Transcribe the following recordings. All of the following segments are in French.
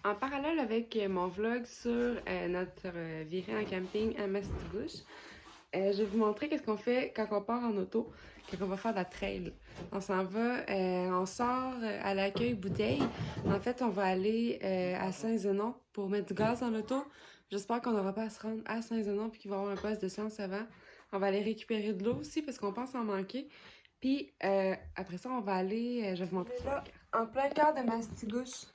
En parallèle avec mon vlog sur notre virée en camping à Mastigouche, je vais vous montrer qu'est-ce qu'on fait quand on part en auto, quand on va faire de la trail. On s'en va, on sort à l'accueil Bouteille. En fait, on va aller à Saint-Zenon pour mettre du gaz dans l'auto. J'espère qu'on n'aura pas à se rendre à Saint-Zenon puis qu'il va y avoir un poste d'essence avant. On va aller récupérer de l'eau aussi parce qu'on pense en manquer. Puis après ça, on va aller, je vais vous montrer ça, en plein cœur de Mastigouche,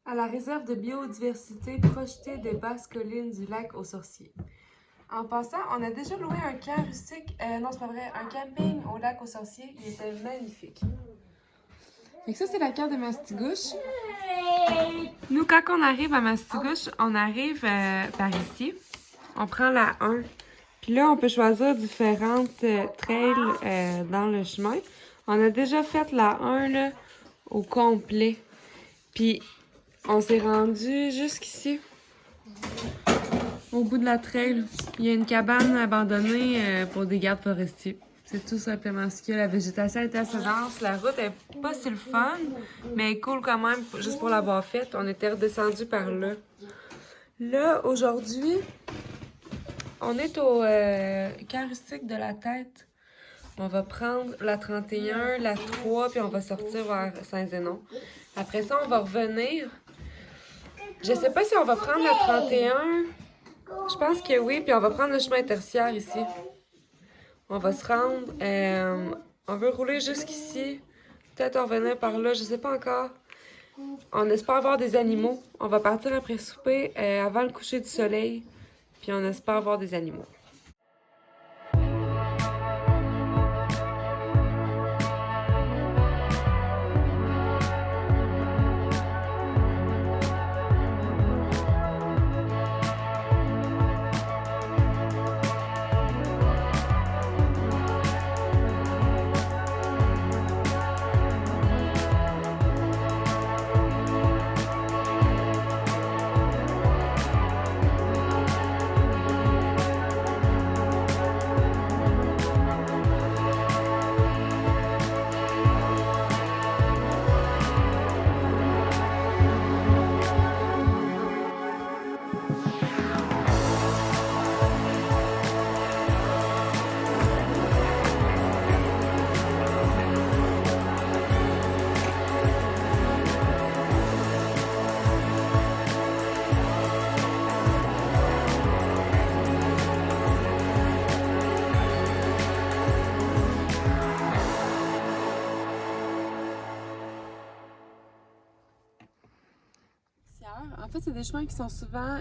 à la réserve de biodiversité projetée des basses collines du lac aux Sorciers. En passant, on a déjà loué un camp rustique, non c'est pas vrai, un camping au lac aux Sorciers, il était magnifique. Fait que ça c'est la carte de Mastigouche. Nous quand on arrive à Mastigouche, on arrive par ici, on prend la 1. Puis là on peut choisir différentes trails dans le chemin. On a déjà fait la 1 là, au complet. Puis on s'est rendu jusqu'ici, au bout de la trail. Il y a une cabane abandonnée pour des gardes forestiers. C'est tout simplement ce qu'il y a. La végétation est assez dense. La route est pas si le fun, mais elle est cool quand même, juste pour l'avoir faite. On était redescendu par là. Là, aujourd'hui, on est au camp rustique de la Tête. On va prendre la 31, la 3, puis on va sortir vers Saint-Zénon. Après ça, on va revenir. Je sais pas si on va prendre la 31. Je pense que oui, puis on va prendre le chemin tertiaire ici. On va se rendre. On veut rouler jusqu'ici. Peut-être revenir par là, je sais pas encore. On espère voir des animaux. On va partir après souper avant le coucher du soleil. Puis on espère voir des animaux. En fait, c'est des chemins qui sont souvent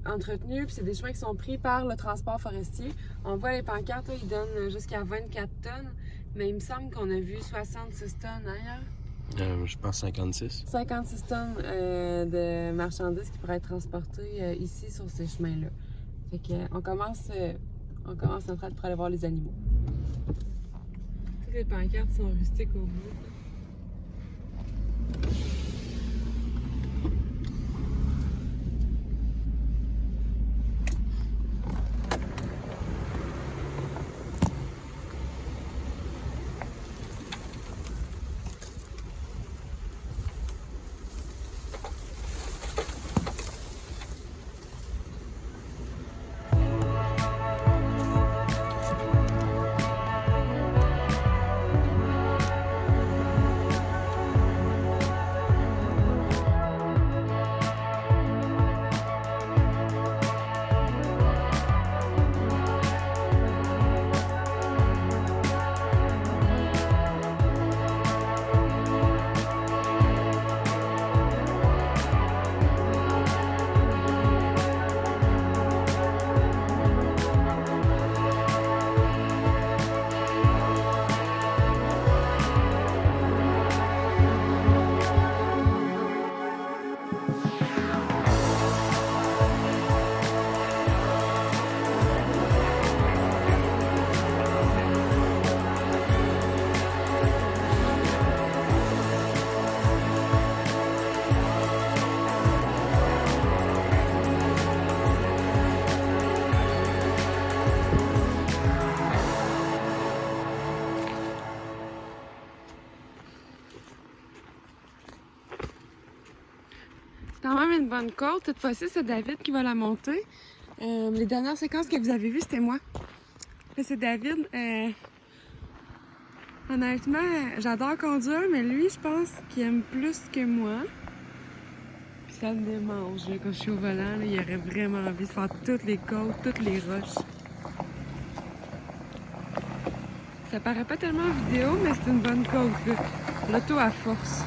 entretenus, puis c'est des chemins qui sont pris par le transport forestier. On voit les pancartes, là, ils donnent jusqu'à 24 tonnes, mais il me semble qu'on a vu 66 tonnes ailleurs. Je pense 56. 56 tonnes de marchandises qui pourraient être transportées ici sur ces chemins-là. Fait qu'on commence notre traite pour aller voir les animaux. Toutes les pancartes sont rustiques au bout. quand même une bonne côte. Cette fois-ci, c'est David qui va la monter. Les dernières séquences que vous avez vues, c'était moi. Là, c'est David. Honnêtement, j'adore conduire, mais lui, je pense qu'il aime plus que moi. Puis ça me démange. Là, quand je suis au volant, là, il aurait vraiment envie de faire toutes les côtes, toutes les roches. Ça paraît pas tellement en vidéo, mais c'est une bonne côte, là. L'auto à force.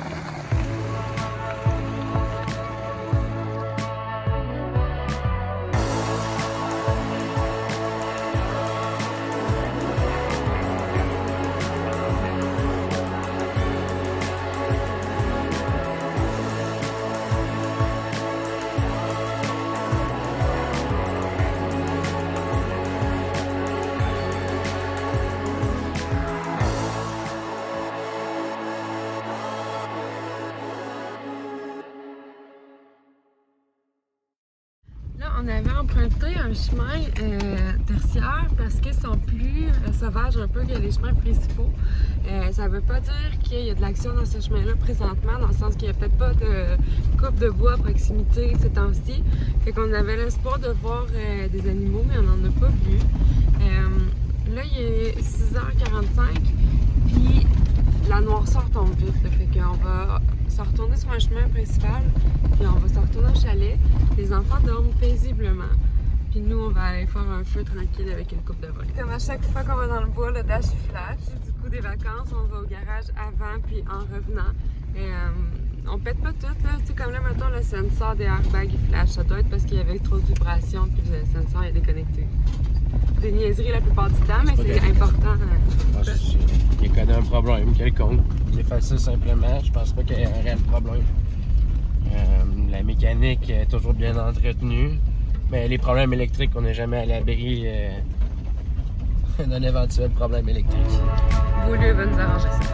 Là, on avait emprunté un chemin tertiaire parce qu'ils sont plus sauvages un peu que les chemins principaux. Ça veut pas dire qu'il y a de l'action dans ce chemin-là présentement, dans le sens qu'il n'y a peut-être pas de coupe de bois à proximité ces temps-ci. Fait qu'on avait l'espoir de voir des animaux, mais on n'en a pas vu. Là, il est 6h45, puis la noirceur tombe vite. Là, fait qu'on va se retourner sur un chemin principal, puis on va se retourner au chalet. Les enfants dorment paisiblement, puis nous, on va aller faire un feu tranquille avec une coupe de vol. Comme à chaque fois qu'on va dans le bois, le dash flash. Du coup, des vacances, on va au garage avant, puis en revenant. On pète pas tout, là. Tu sais, comme là, maintenant, le sensor des airbags, il flash. Ça doit être parce qu'il y avait trop de vibrations, puis le sensor est déconnecté. Des niaiseries la plupart du temps, mais c'est important. Il connaît un problème quelconque. Il fait ça simplement. Je pense pas qu'il y ait un réel problème. La mécanique est toujours bien entretenue. Mais les problèmes électriques, on n'est jamais à l'abri d'un éventuel problème électrique. Beaulieu va nous arranger ça.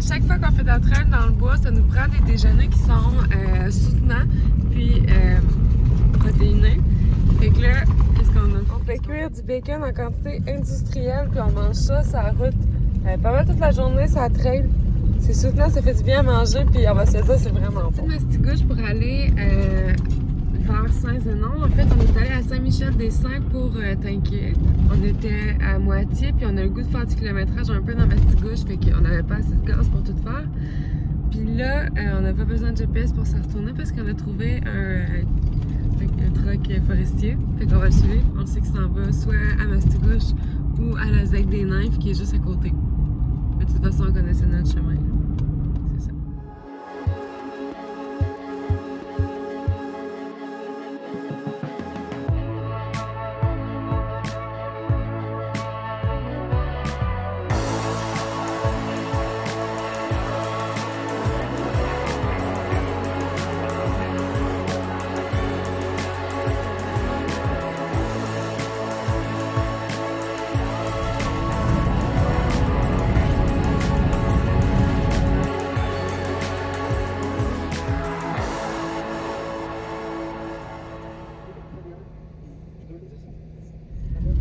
Chaque fois qu'on fait de la traîne dans le bois, ça nous prend des déjeuners qui sont soutenants puis protéinés. Fait que là, qu'est-ce qu'on a? On fait cuire du bacon en quantité industrielle, puis on mange ça sur la route pas mal toute la journée, ça traîne. C'est soutenant, ça fait du bien à manger, puis on va se dire c'est vraiment bon. Mastigouche pour aller vers Saint-Zénon. En fait, on est allé à Saint-Michel-des-Saints pour tanker. On était à moitié, puis on a le goût de faire du kilométrage un peu dans Mastigouche, fait qu'on n'avait pas assez de gaz pour tout faire. Puis là, on n'a pas besoin de GPS pour se retourner parce qu'on a trouvé un truck forestier. Fait qu'on va le suivre. On sait qu'il s'en va soit à Mastigouche ou à la ZEC des Nymphes qui est juste à côté. Mais de toute façon, on connaissait notre chemin. C'est ça.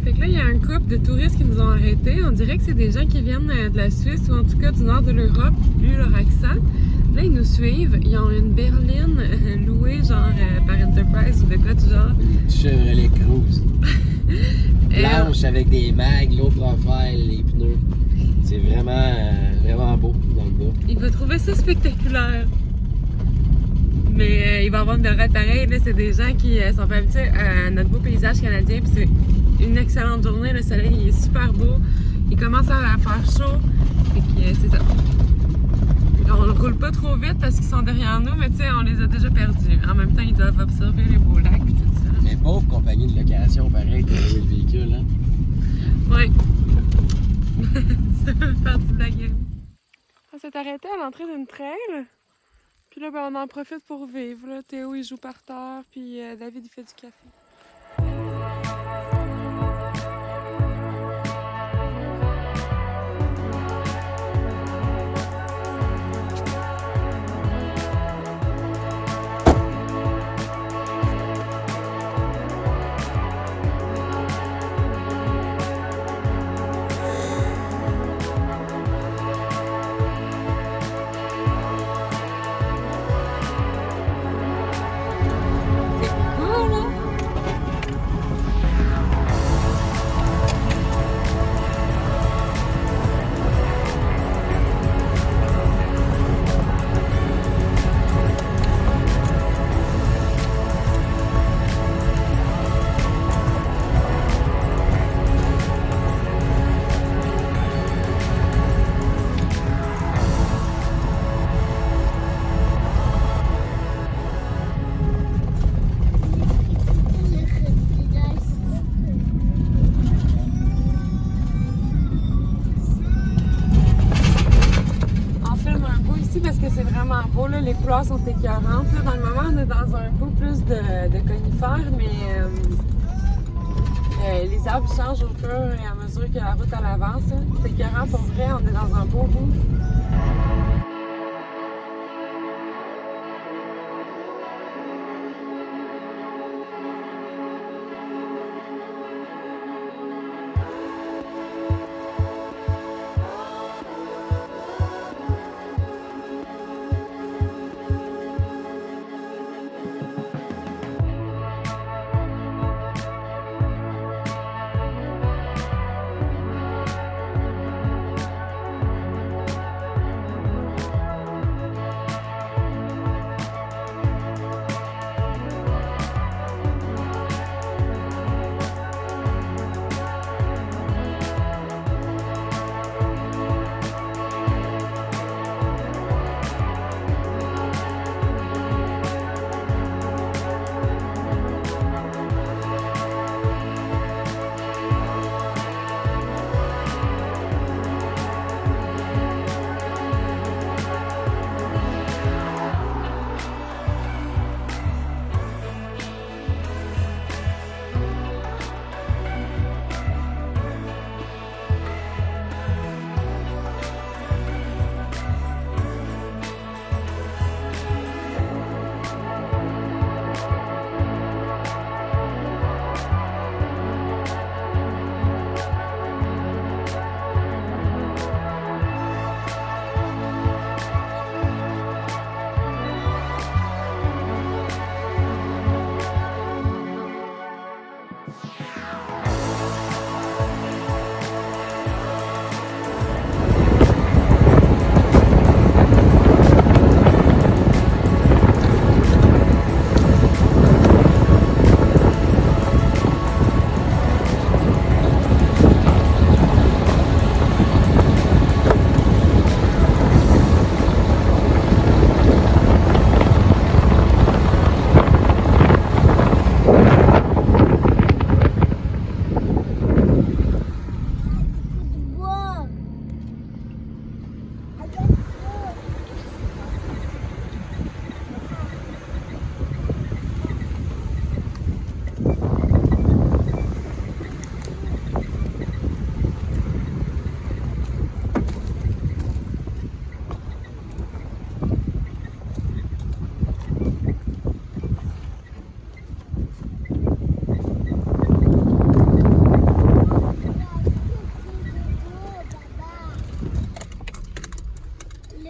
Fait que là, il y a un couple de touristes qui nous ont arrêtés. On dirait que c'est des gens qui viennent de la Suisse ou en tout cas du nord de l'Europe, vu leur accent. Là, ils nous suivent. Ils ont une berline louée, genre par Enterprise ou de quoi du genre. Chevrolet Cruze. Blanche avec des mags, low profile, les pneus. C'est vraiment beau dans le bas. Il va trouver ça spectaculaire. Mais il va avoir une belle ride pareil. Là, c'est des gens qui sont pas habitués à notre beau paysage canadien. Puis c'est une excellente journée. Le soleil il est super beau. Il commence à faire chaud. Fait que c'est ça. On ne roule pas trop vite parce qu'ils sont derrière nous, mais tu sais, on les a déjà perdus. En même temps, ils doivent observer les beaux lacs et tout ça. Mais pauvre compagnie de location, pareil, pour louer le véhicule, hein? Oui. Ça fait partie de la game. On s'est arrêté à l'entrée d'une trail. Puis là, ben, on en profite pour vivre. Là. Théo, il joue par terre, puis David, il fait du café. vraiment beau, là. Les couleurs sont écœurantes. Là. Dans le moment, on est dans un peu plus de conifères, mais les arbres changent au fur et à mesure que la route avance. C'est écœurant pour vrai, on est dans un beau bout.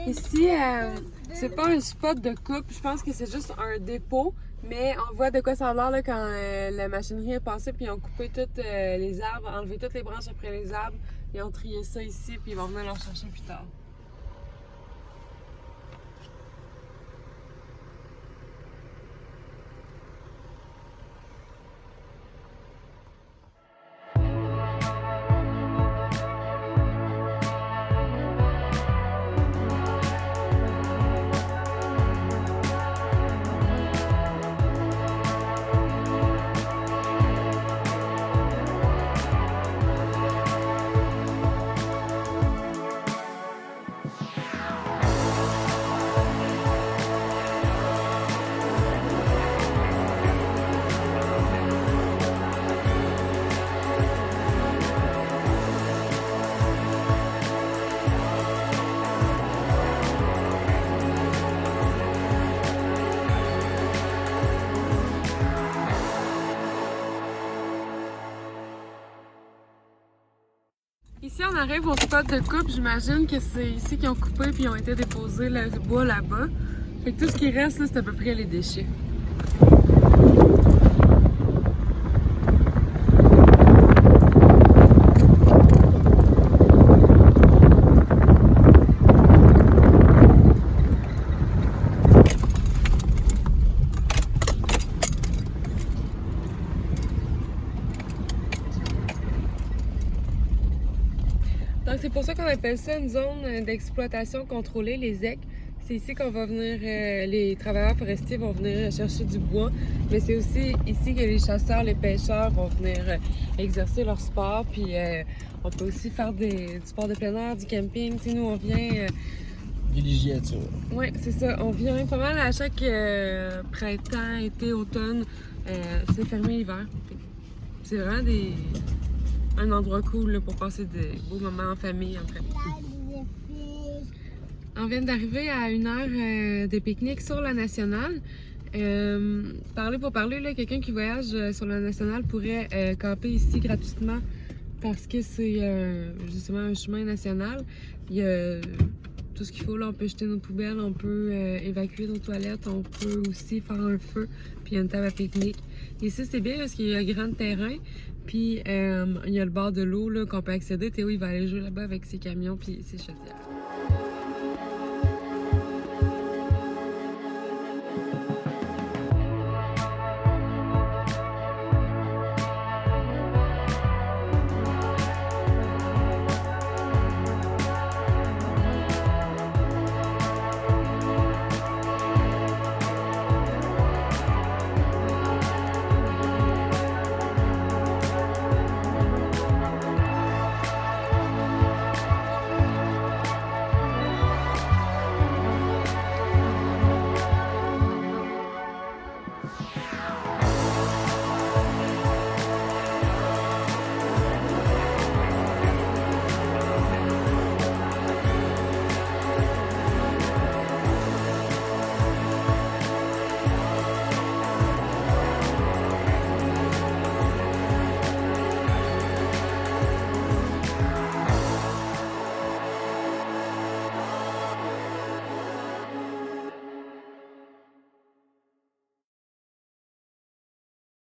Ici, c'est pas un spot de coupe, je pense que c'est juste un dépôt, mais on voit de quoi ça a l'air là, quand la machinerie est passée, puis ils ont coupé tous les arbres, enlevé toutes les branches après les arbres, ils ont trié ça ici, puis ils vont venir le chercher plus tard. Ici, on arrive au spot de coupe. J'imagine que c'est ici qu'ils ont coupé puis ils ont été déposés le bois là-bas. Fait que tout ce qui reste, là, c'est à peu près les déchets. Donc c'est pour ça qu'on appelle ça une zone d'exploitation contrôlée, les ZEC. C'est ici qu'on va venir, les travailleurs forestiers vont venir chercher du bois, mais c'est aussi ici que les chasseurs, les pêcheurs vont venir exercer leur sport. Puis on peut aussi faire du sport de plein air, du camping. Tu sais, nous on vient villégiature. Oui, c'est ça. On vient pas mal à chaque printemps, été, automne. C'est fermé l'hiver. C'est vraiment un endroit cool là, pour passer de beaux moments en famille, en fait. On vient d'arriver à une heure de pique-nique sur la nationale. Parler pour parler, là, quelqu'un qui voyage sur la nationale pourrait camper ici gratuitement parce que c'est justement un chemin national. Il y a tout ce qu'il faut, là, on peut jeter nos poubelles, on peut évacuer nos toilettes, on peut aussi faire un feu, puis il y a une table à pique-nique. Ici, c'est bien parce qu'il y a un grand terrain, puis il y a le bord de l'eau là, qu'on peut accéder. Théo, il va aller jouer là-bas avec ses camions puis ses chaudières.